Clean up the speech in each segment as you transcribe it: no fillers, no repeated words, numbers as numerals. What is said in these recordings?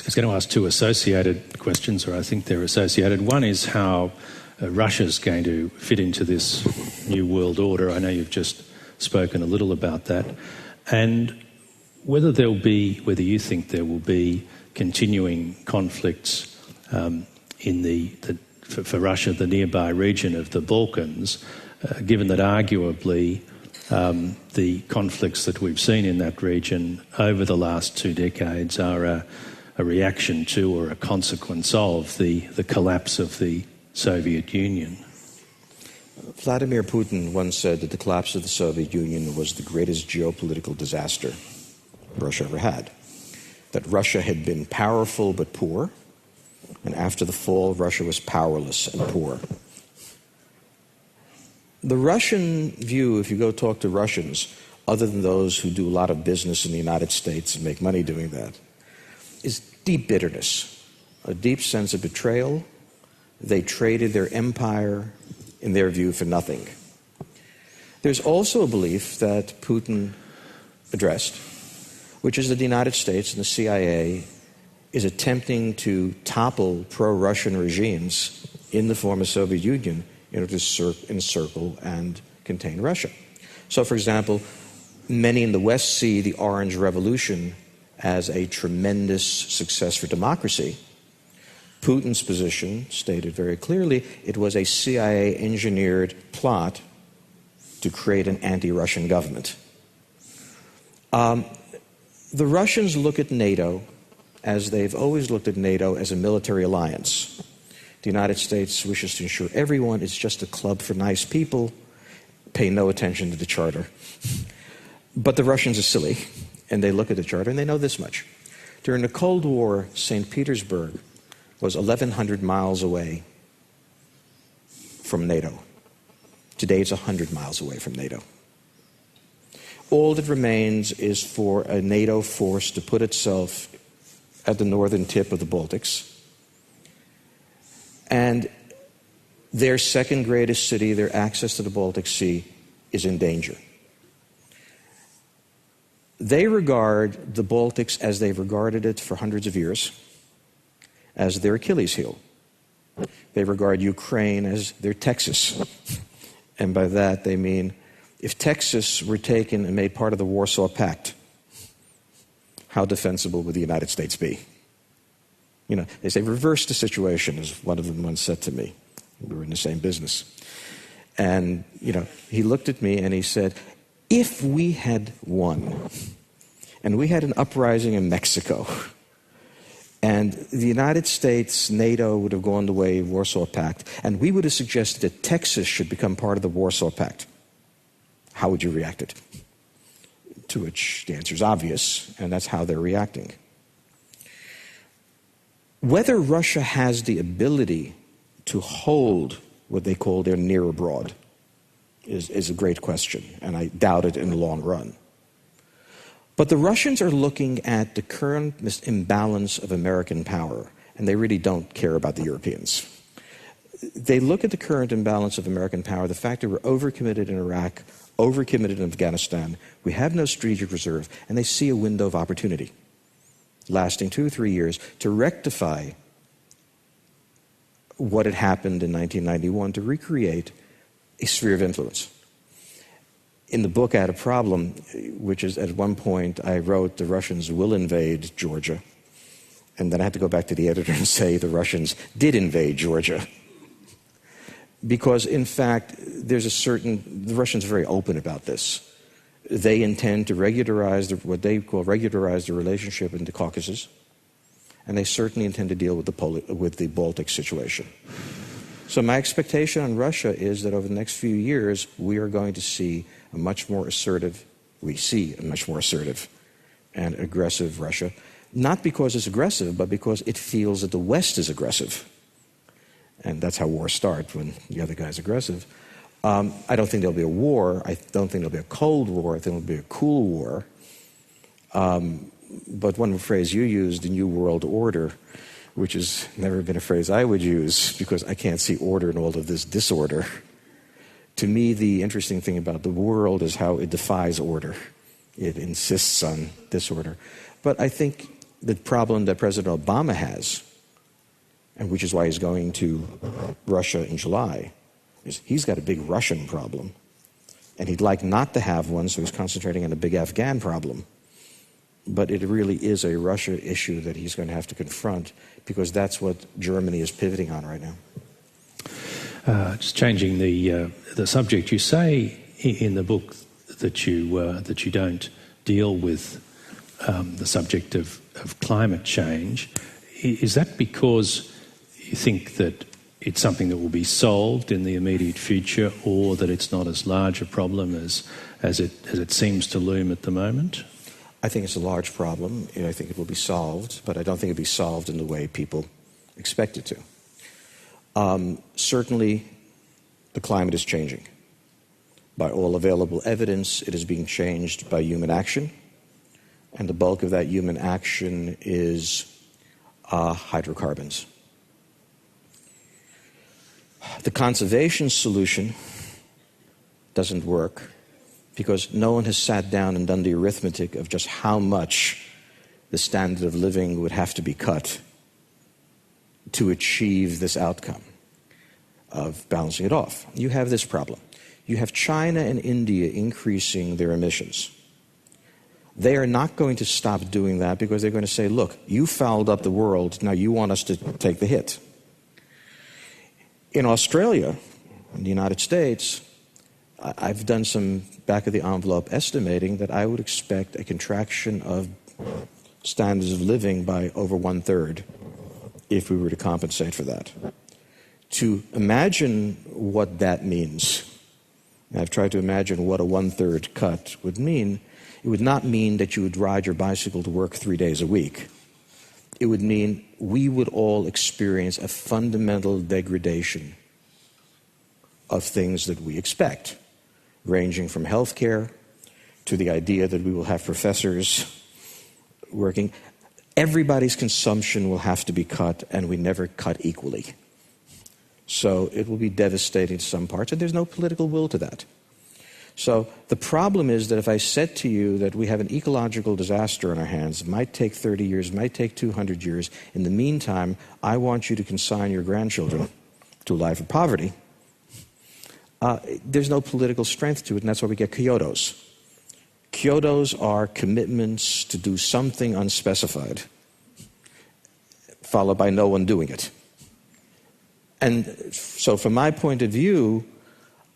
was going to ask two associated questions, or I think they're associated. One is how Russia's going to fit into this new world order. I know you've just spoken a little about that. And whether you think there will be continuing conflicts in for Russia, the nearby region of the Balkans, given that arguably the conflicts that we've seen in that region over the last 2 decades are a reaction to or a consequence of the collapse of the Soviet Union. Vladimir Putin once said that the collapse of the Soviet Union was the greatest geopolitical disaster Russia ever had. That Russia had been powerful but poor, and after the fall, Russia was powerless and poor. The Russian view, if you go talk to Russians, other than those who do a lot of business in the United States and make money doing that, is deep bitterness, a deep sense of betrayal. They traded their empire, in their view, for nothing. There's also a belief that Putin addressed, which is that the United States and the CIA is attempting to topple pro-Russian regimes in the former Soviet Union in order to encircle and contain Russia. So, for example, many in the West see the Orange Revolution as a tremendous success for democracy. Putin's position stated very clearly it was a CIA-engineered plot to create an anti-Russian government. The Russians look at NATO as they've always looked at NATO as a military alliance. The United States wishes to ensure everyone is just a club for nice people, pay no attention to the charter. But the Russians are silly, and they look at the charter and they know this much. During the Cold War, St. Petersburg was 1,100 miles away from NATO. Today it's 100 miles away from NATO. All that remains is for a NATO force to put itself at the northern tip of the Baltics, and their second greatest city, their access to the Baltic Sea, is in danger. They regard the Baltics as they've regarded it for hundreds of years, as their Achilles heel. They regard Ukraine as their Texas. And by that they mean, if Texas were taken and made part of the Warsaw Pact, how defensible would the United States be? You know, they say, reverse the situation, as one of them once said to me. We were in the same business. And, you know, he looked at me and he said, if we had won, and we had an uprising in Mexico, and the United States, NATO would have gone the way of Warsaw Pact, and we would have suggested that Texas should become part of the Warsaw Pact, how would you react it? To which the answer is obvious, and that's how they're reacting. Whether Russia has the ability to hold what they call their near abroad is a great question, and I doubt it in the long run. But the Russians are looking at the current imbalance of American power, and they really don't care about the Europeans. They look at the current imbalance of American power, the fact that we're overcommitted in Iraq, overcommitted in Afghanistan, we have no strategic reserve, and they see a window of opportunity lasting 2 or 3 years to rectify what had happened in 1991, to recreate a sphere of influence. In the book, I had a problem, which is at one point I wrote the Russians will invade Georgia, and then I had to go back to the editor and say the Russians did invade Georgia. Because, in fact, the Russians are very open about this. They intend to regularize what they call regularize the relationship in the Caucasus, and they certainly intend to deal with the Baltic situation. So my expectation on Russia is that over the next few years, we are going to see a much more assertive and aggressive Russia, not because it's aggressive, but because it feels that the West is aggressive. And that's how wars start, when the other guy's aggressive. I don't think there'll be a war. I don't think there'll be a Cold War. I think there'll be a cool war. But one phrase you used, the New World Order, which has never been a phrase I would use because I can't see order in all of this disorder. To me, the interesting thing about the world is how it defies order. It insists on disorder. But I think The problem that President Obama has, and which is why he's going to Russia in July, is he's got a big Russian problem. And he'd like not to have one, so he's concentrating on a big Afghan problem. But it really is a Russia issue that he's going to have to confront, because that's what Germany is pivoting on right now. Just changing the subject, you say in the book that you don't deal with the subject of climate change. Is that because you think that it's something that will be solved in the immediate future, or that it's not as large a problem as it seems to loom at the moment? I think it's a large problem, and I think it will be solved, but I don't think it'll be solved in the way people expect it to. Certainly, the climate is changing. By all available evidence, it is being changed by human action, and the bulk of that human action is hydrocarbons. The conservation solution doesn't work because no one has sat down and done the arithmetic of just how much the standard of living would have to be cut to achieve this outcome of balancing it off. You have this problem. You have China and India increasing their emissions. They are not going to stop doing that because they're going to say, look, you fouled up the world, now you want us to take the hit. In Australia, in the United States, I've done some back-of-the-envelope estimating that I would expect a contraction of standards of living by over 1/3 if we were to compensate for that. To imagine what that means, and I've tried to imagine what a 1/3 cut would mean. It would not mean that you would ride your bicycle to work 3 days a week. It would mean we would all experience a fundamental degradation of things that we expect, ranging from healthcare to the idea that we will have professors working. Everybody's consumption will have to be cut, and we never cut equally. So it will be devastating to some parts, and there's no political will to that. So the problem is that if I said to you that we have an ecological disaster on our hands, it might take 30 years, it might take 200 years. In the meantime, I want you to consign your grandchildren to a life of poverty. There's no political strength to it, and that's why we get Kyotos. Kyotos are commitments to do something unspecified, followed by no one doing it. And so from my point of view,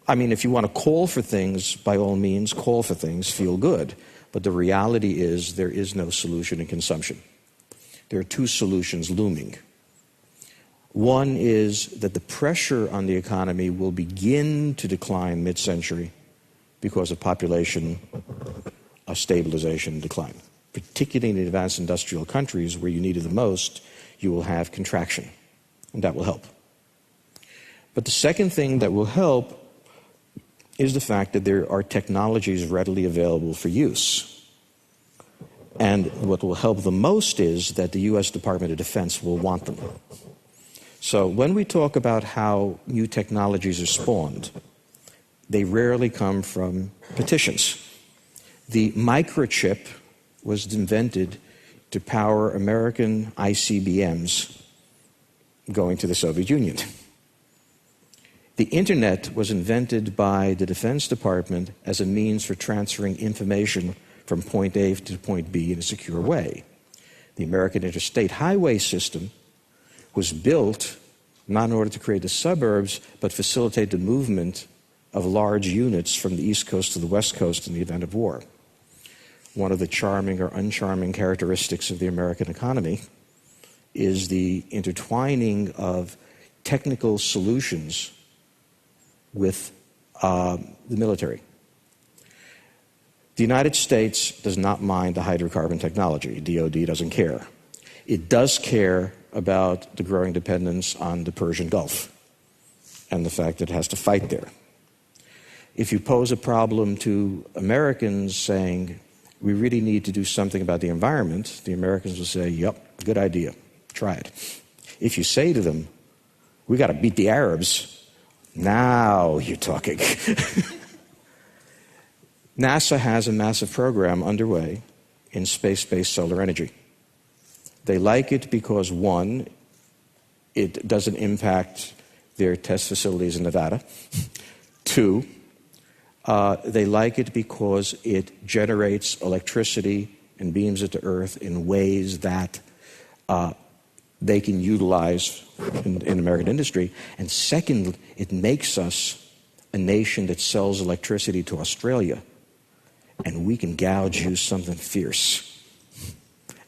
I mean, if you want to call for things, by all means, call for things, feel good. But the reality is there is no solution in consumption. There are two solutions looming. One is that the pressure on the economy will begin to decline mid-century because of population stabilization and decline. Particularly in the advanced industrial countries where you need it the most, you will have contraction, and that will help. But the second thing that will help is the fact that there are technologies readily available for use. And what will help the most is that the U.S. Department of Defense will want them. So when we talk about how new technologies are spawned, they rarely come from petitions. The microchip was invented to power American ICBMs going to the Soviet Union. The Internet was invented by the Defense Department as a means for transferring information from point A to point B in a secure way. The American Interstate Highway System was built not in order to create the suburbs, but facilitate the movement of large units from the East Coast to the West Coast in the event of war. One of the charming or uncharming characteristics of the American economy is the intertwining of technical solutions with the military. The United States does not mind the hydrocarbon technology. DOD doesn't care. It does care about the growing dependence on the Persian Gulf and the fact that it has to fight there. If you pose a problem to Americans saying, we really need to do something about the environment, the Americans will say, yep, good idea, try it. If you say to them, we got to beat the Arabs, now you're talking. NASA has a massive program underway in space-based solar energy. They like it because, one, it doesn't impact their test facilities in Nevada. Two, they like it because it generates electricity and beams it to Earth in ways that they can utilize in American industry. And second, it makes us a nation that sells electricity to Australia, and we can gouge you something fierce.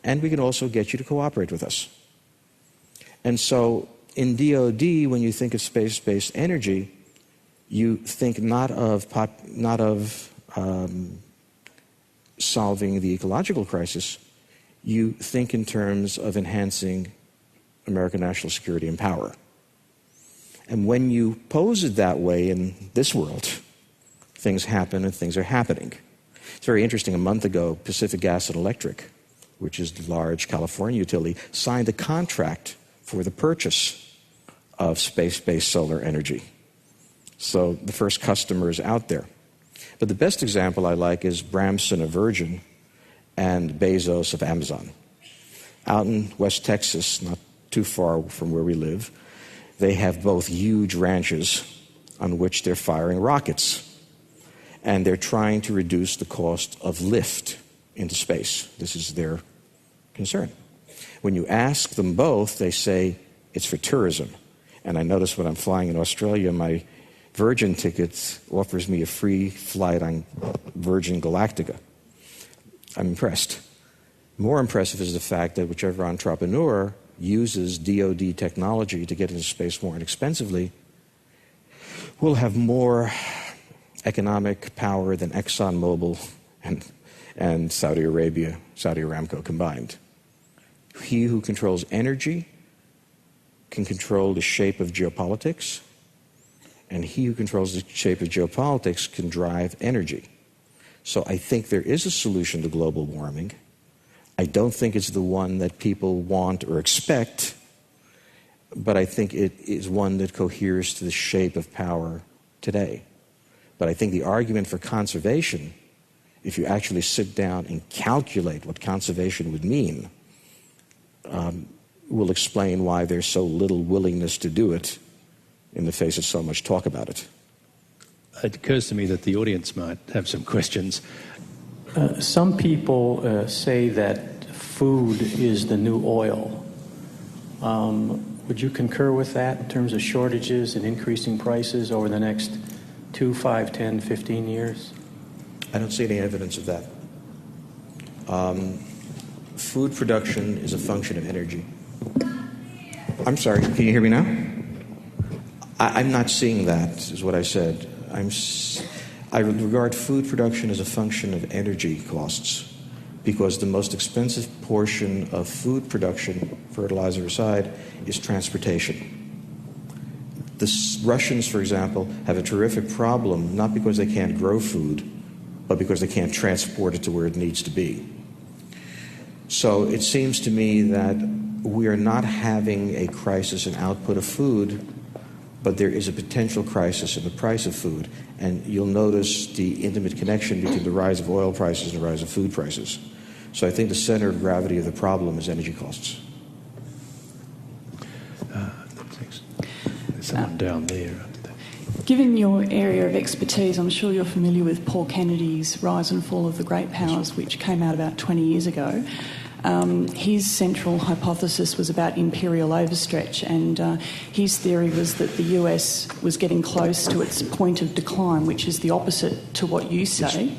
And we can also get you to cooperate with us. And so in DoD, when you think of space-based energy, you think not of solving the ecological crisis. You think in terms of enhancing American national security and power. And when you pose it that way in this world, things happen and things are happening. It's very interesting. A month ago, Pacific Gas and Electric, which is the large California utility, signed a contract for the purchase of space-based solar energy. So the first customer is out there. But the best example I like is Bramson of Virgin and Bezos of Amazon. Out in West Texas, not too far from where we live, they have both huge ranches on which they're firing rockets. And they're trying to reduce the cost of lift into space. This is their concern. When you ask them both, they say it's for tourism. And I notice when I'm flying in Australia, my Virgin ticket offers me a free flight on Virgin Galactica. I'm impressed. More impressive is the fact that whichever entrepreneur uses DoD technology to get into space more inexpensively will have more economic power than ExxonMobil and Saudi Arabia, Saudi Aramco combined. He who controls energy can control the shape of geopolitics, and he who controls the shape of geopolitics can drive energy. So I think there is a solution to global warming. I don't think it's the one that people want or expect, but I think it is one that coheres to the shape of power today. But I think the argument for conservation, if you actually sit down and calculate what conservation would mean, will explain why there's so little willingness to do it in the face of so much talk about it. It occurs to me that the audience might have some questions. Some people say that food is the new oil. Would you concur with that in terms of shortages and increasing prices over the next 2, 5, 10, 15 years? I don't see any evidence of that. Food production is a function of energy. I'm sorry, can you hear me now? I'm not seeing that, is what I said. I regard food production as a function of energy costs, because the most expensive portion of food production, fertilizer aside, is transportation. The Russians, for example, have a terrific problem, not because they can't grow food, but because they can't transport it to where it needs to be. So it seems to me that we are not having a crisis in output of food, but there is a potential crisis in the price of food. And you'll notice the intimate connection between the rise of oil prices and the rise of food prices. So I think the center of gravity of the problem is energy costs. Thanks. There's someone down there. Given your area of expertise, I'm sure you're familiar with Paul Kennedy's Rise and Fall of the Great Powers, which came out about 20 years ago. His central hypothesis was about imperial overstretch, and his theory was that the US was getting close to its point of decline, which is the opposite to what you say.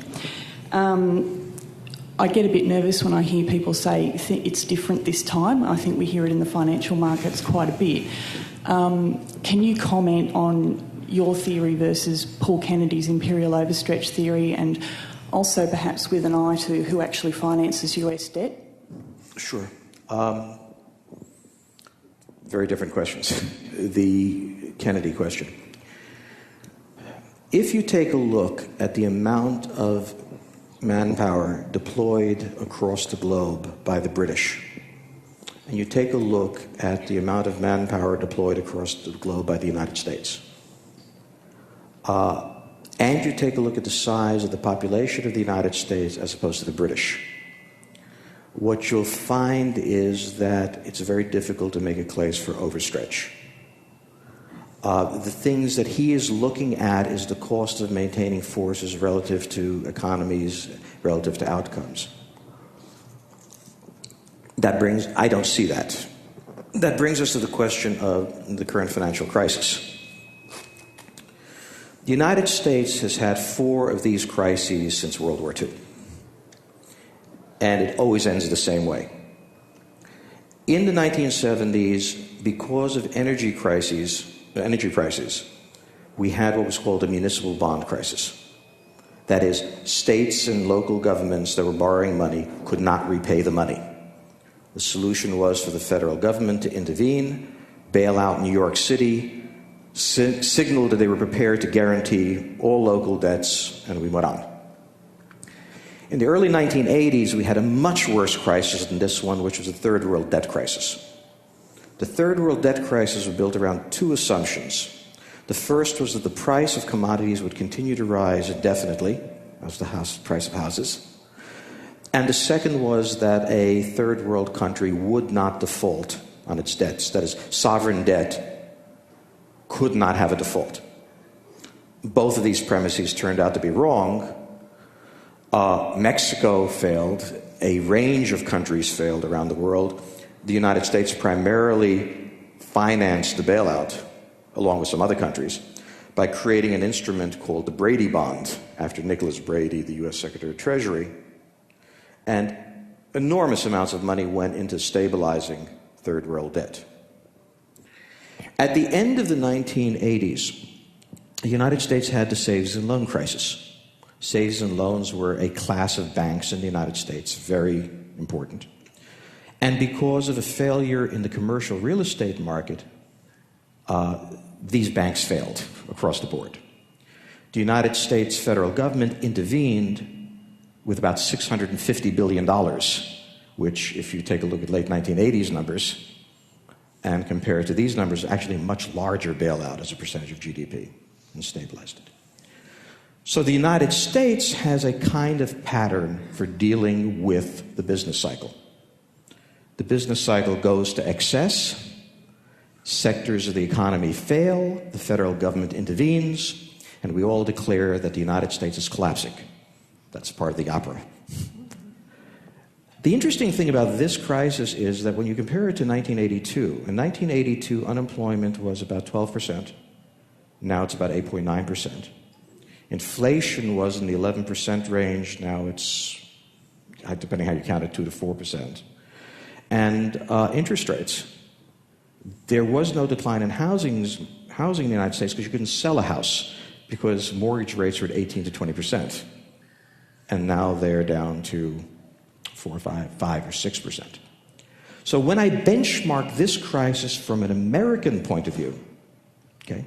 I get a bit nervous when I hear people say it's different this time. I think we hear it in the financial markets quite a bit. Can you comment on your theory versus Paul Kennedy's imperial overstretch theory, and also perhaps with an eye to who actually finances US debt? Sure. Very different questions. The Kennedy question. If you take a look at the amount of manpower deployed across the globe by the British, and you take a look at the amount of manpower deployed across the globe by the United States, and you take a look at the size of the population of the United States as opposed to the British, what you'll find is that it's very difficult to make a case for overstretch. The things that he is looking at is the cost of maintaining forces relative to economies, relative to outcomes. I don't see that. That brings us to the question of the current financial crisis. The United States has had 4 of these crises since World War II. And it always ends the same way. In the 1970s, because of energy prices, we had what was called a municipal bond crisis. That is, states and local governments that were borrowing money could not repay the money. The solution was for the federal government to intervene, bail out New York City, signaled that they were prepared to guarantee all local debts, and we went on. In the early 1980s, we had a much worse crisis than this one, which was the Third World Debt Crisis. The Third World Debt Crisis was built around 2 assumptions. The first was that the price of commodities would continue to rise indefinitely, as the price of houses. And the second was that a third world country would not default on its debts. That is, sovereign debt could not have a default. Both of these premises turned out to be wrong. Mexico failed. A range of countries failed around the world. The United States primarily financed the bailout, along with some other countries, by creating an instrument called the Brady Bond, after Nicholas Brady, the U.S. Secretary of Treasury. And enormous amounts of money went into stabilizing third world debt. At the end of the 1980s, the United States had the savings and loan crisis. Savings and loans were a class of banks in the United States, very important. And because of a failure in the commercial real estate market, these banks failed across the board. The United States federal government intervened with about $650 billion, which, if you take a look at late 1980s numbers and compare it to these numbers, actually a much larger bailout as a percentage of GDP, and stabilized it. So the United States has a kind of pattern for dealing with the business cycle. The business cycle goes to excess, sectors of the economy fail, the federal government intervenes, and we all declare that the United States is collapsing. That's part of the opera. The interesting thing about this crisis is that when you compare it to 1982, in 1982 unemployment was about 12%. Now it's about 8.9%. Inflation was in the 11% range. Now it's, depending how you count it, 2 to 4%. And interest rates. There was no decline in housing in the United States because you couldn't sell a house because mortgage rates were at 18 to 20%. And now they're down to 4 or 5 or 6%. So when I benchmark this crisis from an American point of view, okay,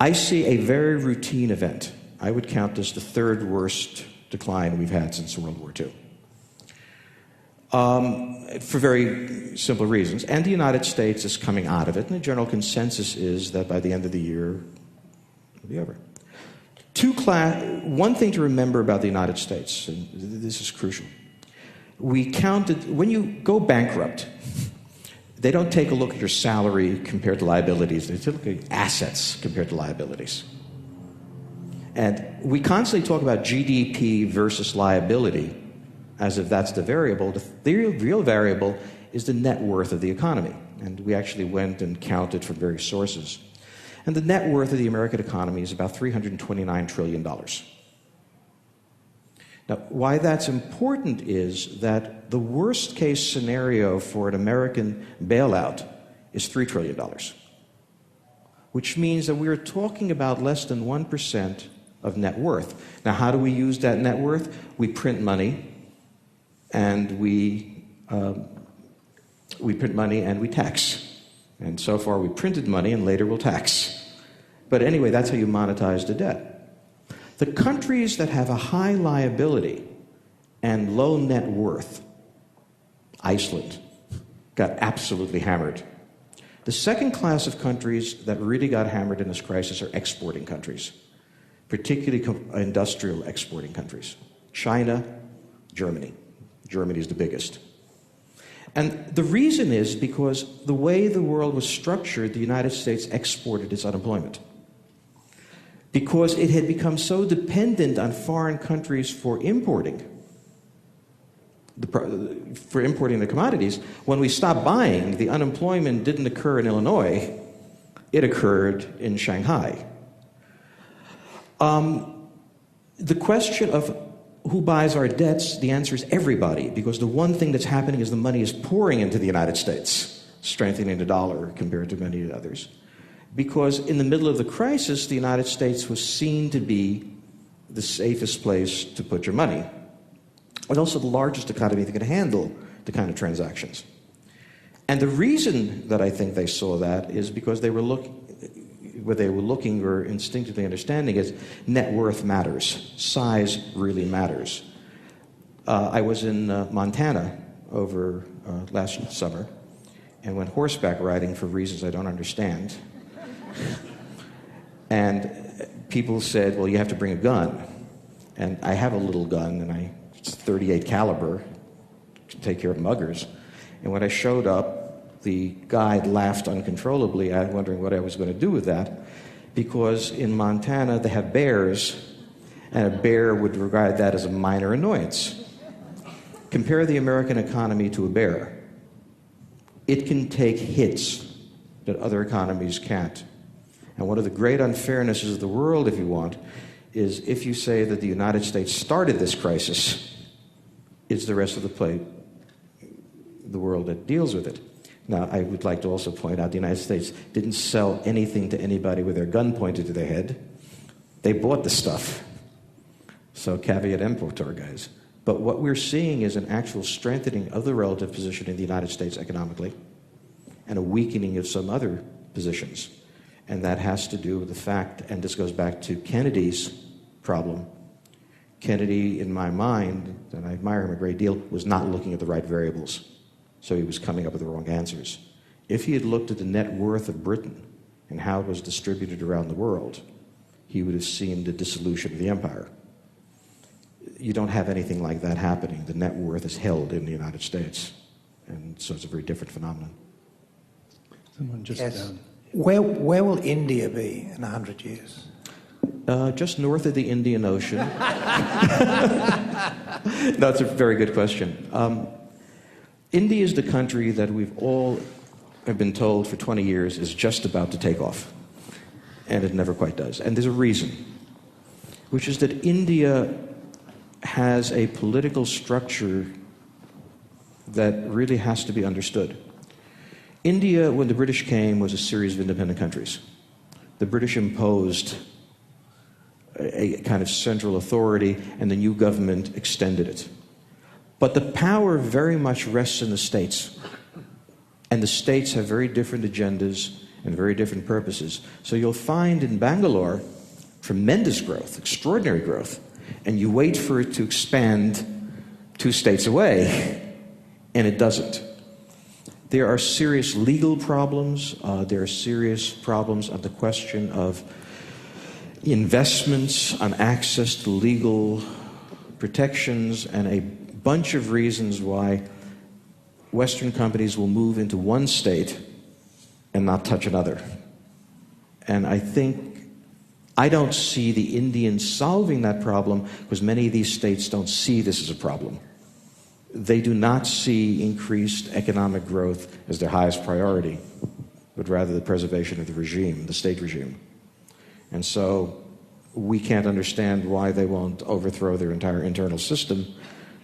I see a very routine event. I would count this the third worst decline we've had since World War II. For very simple reasons. And the United States is coming out of it, and the general consensus is that by the end of the year, it'll be over. One thing to remember about the United States, and this is crucial. We counted, when you go bankrupt, they don't take a look at your salary compared to liabilities. They take a look at assets compared to liabilities. And we constantly talk about GDP versus liability as if that's the variable. The real variable is the net worth of the economy. And we actually went and counted from various sources. And the net worth of the American economy is about $329 trillion. Now, why that's important is that the worst case scenario for an American bailout is $3 trillion, which means that we're talking about less than 1% of net worth. Now, how do we use that net worth? We print money, and we print money and we tax. And so far we printed money and later we'll tax. But anyway, that's how you monetize the debt. The countries that have a high liability and low net worth, Iceland, got absolutely hammered. The second class of countries that really got hammered in this crisis are exporting countries, particularly industrial exporting countries. China, Germany. Germany is the biggest. And the reason is because the way the world was structured, the United States exported its unemployment. Because it had become so dependent on foreign countries for importing the commodities, when we stopped buying, the unemployment didn't occur in Illinois, it occurred in Shanghai. The question of who buys our debts, the answer is everybody, because the one thing that's happening is the money is pouring into the United States, strengthening the dollar compared to many others. Because in the middle of the crisis, the United States was seen to be the safest place to put your money, but also the largest economy that could handle the kind of transactions. And the reason that I think they saw that is because what they were looking or instinctively understanding is net worth matters. Size really matters. I was in Montana over last summer and went horseback riding for reasons I don't understand. And people said, well, you have to bring a gun. And I have a little gun, and it's 38 caliber to take care of muggers. And when I showed up, the guide laughed uncontrollably, wondering what I was going to do with that, because in Montana they have bears, and a bear would regard that as a minor annoyance. Compare the American economy to a bear. It can take hits that other economies can't. And one of the great unfairnesses of the world, if you want, is if you say that the United States started this crisis, it's the rest of the world that deals with it. Now, I would like to also point out the United States didn't sell anything to anybody with their gun pointed to their head. They bought the stuff. So caveat emptor, guys. But what we're seeing is an actual strengthening of the relative position in the United States economically and a weakening of some other positions. And that has to do with the fact, and this goes back to Kennedy's problem. Kennedy, in my mind, and I admire him a great deal, was not looking at the right variables. So he was coming up with the wrong answers. If he had looked at the net worth of Britain and how it was distributed around the world, he would have seen the dissolution of the empire. You don't have anything like that happening. The net worth is held in the United States. And so it's a very different phenomenon. Someone just yes. Where will India be in 100 years? Just north of the Indian Ocean. That's a very good question. India is the country that we've all have been told for 20 years is just about to take off. And it never quite does. And there's a reason, which is that India has a political structure that really has to be understood. India, when the British came, was a series of independent countries. The British imposed a kind of central authority, and the new government extended it. But the power very much rests in the states. And the states have very different agendas and very different purposes. So you'll find in Bangalore tremendous growth, extraordinary growth, and you wait for it to expand 2 states away, and it doesn't. There are serious legal problems. There are serious problems on the question of investments, on access to legal protections, and a bunch of reasons why Western companies will move into one state and not touch another. And I don't see the Indians solving that problem because many of these states don't see this as a problem. They do not see increased economic growth as their highest priority, but rather the preservation of the regime, the state regime. And so we can't understand why they won't overthrow their entire internal system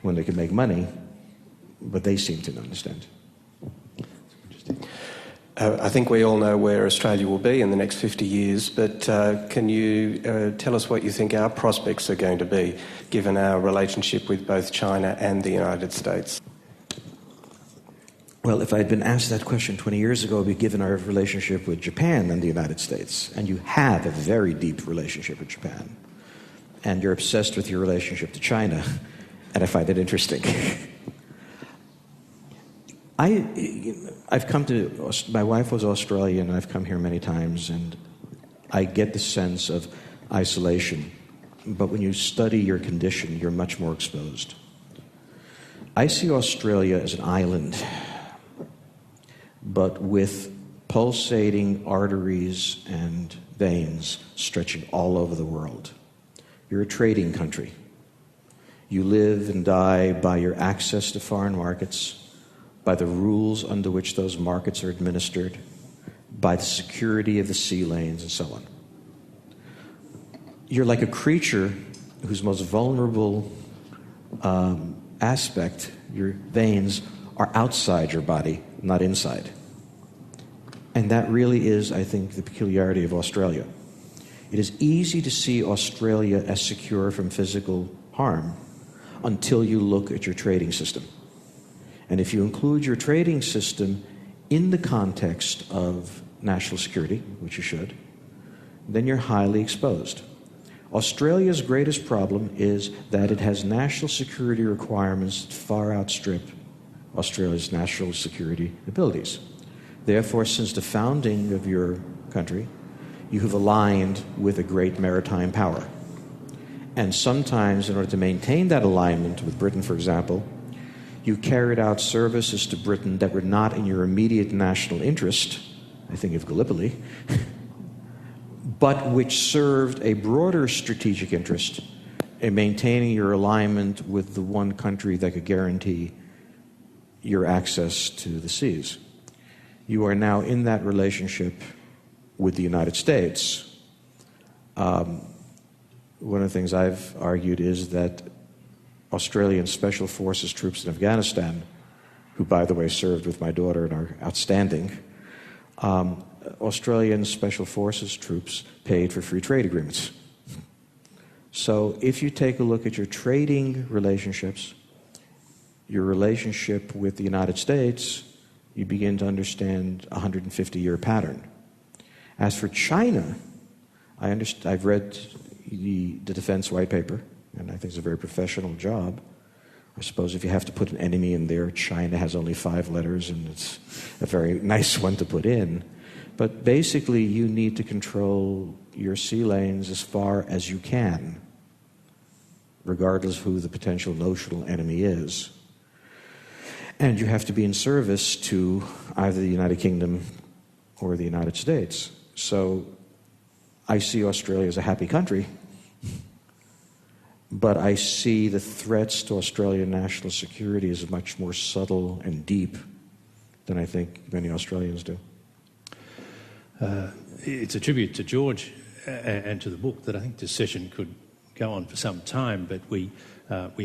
when they can make money, but they seem to understand. I think we all know where Australia will be in the next 50 years, but can you tell us what you think our prospects are going to be, given our relationship with both China and the United States? Well, if I had been asked that question 20 years ago, it would be given our relationship with Japan and the United States. And you have a very deep relationship with Japan. And you're obsessed with your relationship to China, and I find it interesting. I've come to, my wife was Australian, and I've come here many times, and I get the sense of isolation. But when you study your condition, you're much more exposed. I see Australia as an island, but with pulsating arteries and veins stretching all over the world. You're a trading country. You live and die by your access to foreign markets, by the rules under which those markets are administered, by the security of the sea lanes, and so on. You're like a creature whose most vulnerable aspect, your veins, are outside your body, not inside. And that really is, I think, the peculiarity of Australia. It is easy to see Australia as secure from physical harm until you look at your trading system. And if you include your trading system in the context of national security, which you should, then you're highly exposed. Australia's greatest problem is that it has national security requirements that far outstrip Australia's national security abilities. Therefore, since the founding of your country, you have aligned with a great maritime power. And sometimes, in order to maintain that alignment with Britain, for example, you carried out services to Britain that were not in your immediate national interest, I think of Gallipoli, but which served a broader strategic interest in maintaining your alignment with the one country that could guarantee your access to the seas. You are now in that relationship with the United States. One of the things I've argued is that Australian Special Forces troops in Afghanistan, who, by the way, served with my daughter and are outstanding, Australian Special Forces troops paid for free trade agreements. So if you take a look at your trading relationships, your relationship with the United States, you begin to understand a 150-year pattern. As for China, I've read the Defense White Paper, and I think it's a very professional job. I suppose if you have to put an enemy in there, China has only 5 letters, and it's a very nice one to put in. But basically, you need to control your sea lanes as far as you can, regardless of who the potential notional enemy is. And you have to be in service to either the United Kingdom or the United States. So I see Australia as a happy country, but I see the threats to Australian national security as much more subtle and deep than I think many Australians do. It's a tribute to George and to the book that I think this session could go on for some time, but we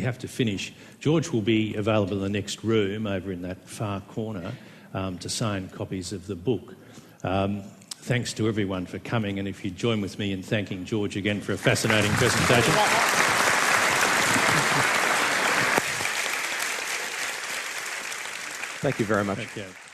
have to finish. George will be available in the next room over in that far corner to sign copies of the book. Thanks to everyone for coming, and if you join with me in thanking George again for a fascinating presentation. Thank you very much. Thank you.